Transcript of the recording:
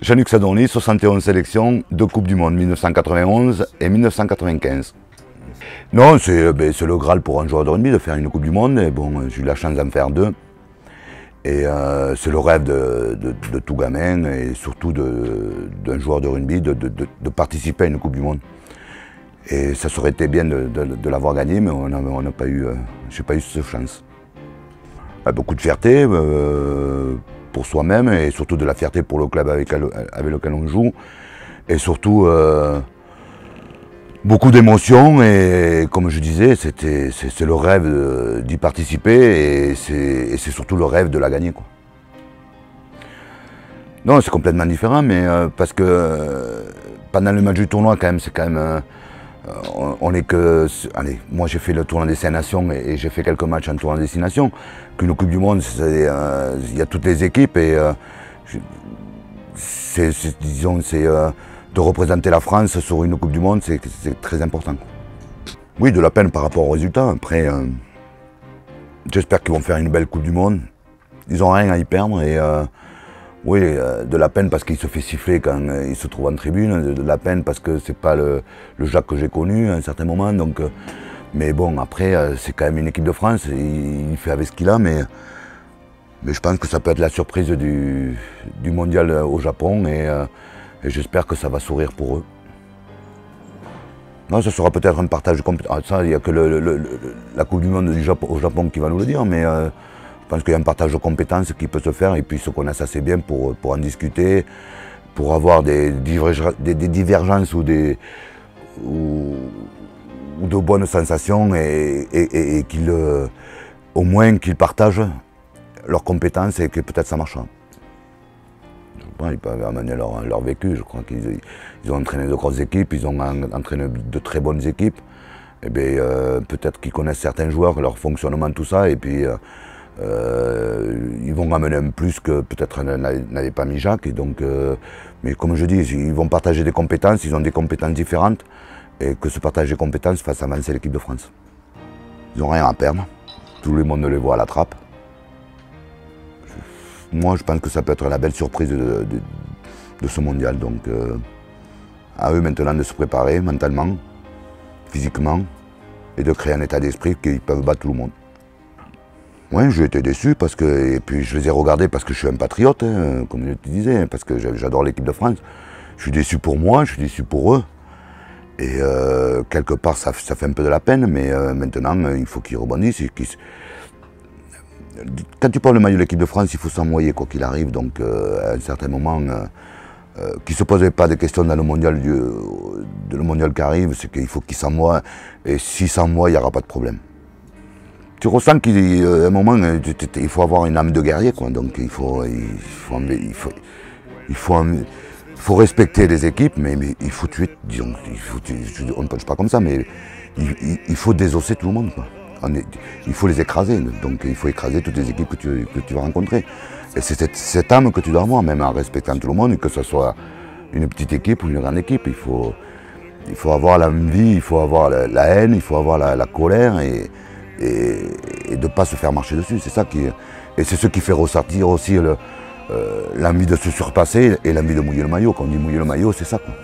Jean-Luc Sadorny, 71 sélections, 2 Coupes du Monde, 1991 et 1995. Non, c'est le Graal pour un joueur de rugby de faire une Coupe du Monde. Et bon, j'ai eu la chance d'en faire 2. Et c'est le rêve de tout gamin et surtout d'un joueur de rugby de participer à une Coupe du Monde. Et ça aurait été bien de l'avoir gagné, mais on n'a pas eu, j'ai pas eu cette chance. Beaucoup de fierté pour soi-même et surtout de la fierté pour le club avec lequel on joue. Et surtout beaucoup d'émotions et comme je disais, c'est le rêve d'y participer et c'est surtout le rêve de la gagner, quoi. Non, c'est complètement différent, mais parce que pendant le match du tournoi, quand même, c'est quand même... on est que... Allez, moi j'ai fait le tournoi des 5 nations et j'ai fait quelques matchs en tournoi des 6 nations. Qu'une Coupe du Monde, il y a toutes les équipes et disons, de représenter la France sur une Coupe du Monde, c'est très important. Oui, de la peine par rapport aux résultats. Après, j'espère qu'ils vont faire une belle Coupe du Monde. Ils n'ont rien à y perdre. Et oui, de la peine parce qu'il se fait siffler quand il se trouve en tribune. De la peine parce que c'est pas le Jacques que j'ai connu à un certain moment. Donc, mais bon, après, c'est quand même une équipe de France. Il fait avec ce qu'il a, mais je pense que ça peut être la surprise du mondial au Japon. Et j'espère que ça va sourire pour eux. Non, ce sera peut-être un partage de compétences. Ça, il n'y a que la Coupe du Monde au Japon qui va nous le dire, mais je pense qu'il y a un partage de compétences qui peut se faire et puis ils se connaissent assez bien pour en discuter, pour avoir des divergences ou de bonnes sensations et au moins qu'ils partagent leurs compétences et que peut-être ça marchera. Ils peuvent amener leur vécu, je crois qu'ils ont entraîné de grosses équipes, ils ont entraîné de très bonnes équipes. Et bien, peut-être qu'ils connaissent certains joueurs, leur fonctionnement, tout ça, et puis ils vont ramener un plus que peut-être n'avait pas mis Jacques. Et donc, mais comme je dis, ils vont partager des compétences, ils ont des compétences différentes, et que ce partage des compétences fasse avancer l'équipe de France. Ils n'ont rien à perdre, tout le monde les voit à la trappe. Moi, je pense que ça peut être la belle surprise de ce mondial. Donc, à eux maintenant de se préparer mentalement, physiquement, et de créer un état d'esprit qu'ils peuvent battre tout le monde. Oui, j'ai été déçu parce que, et puis je les ai regardés parce que je suis un patriote, hein, comme je te disais, parce que j'adore l'équipe de France. Je suis déçu pour moi, je suis déçu pour eux. Et quelque part, ça fait un peu de la peine, mais maintenant, il faut qu'ils rebondissent. Quand tu prends le maillot de l'équipe de France, il faut s'envoyer quoi qu'il arrive. Donc à un certain moment, qu'il ne se posait pas de questions dans le mondial, le mondial qui arrive, c'est qu'il faut qu'il s'envoie. Et s'il s'envoie, il n'y aura pas de problème. Tu ressens qu'à un moment, il faut avoir une âme de guerrier, quoi. Donc il faut respecter les équipes, mais il faut tuer, disons, on ne punche pas comme ça, mais il faut désosser tout le monde, quoi. Il faut les écraser, donc il faut écraser toutes les équipes que tu vas rencontrer. Et c'est cette âme que tu dois avoir, même en respectant tout le monde, que ce soit une petite équipe ou une grande équipe. Il faut avoir l'envie, il faut avoir la haine, il faut avoir la colère et de ne pas se faire marcher dessus. C'est ça et c'est ce qui fait ressortir aussi l'envie de se surpasser et l'envie de mouiller le maillot. Quand on dit mouiller le maillot, c'est ça, quoi.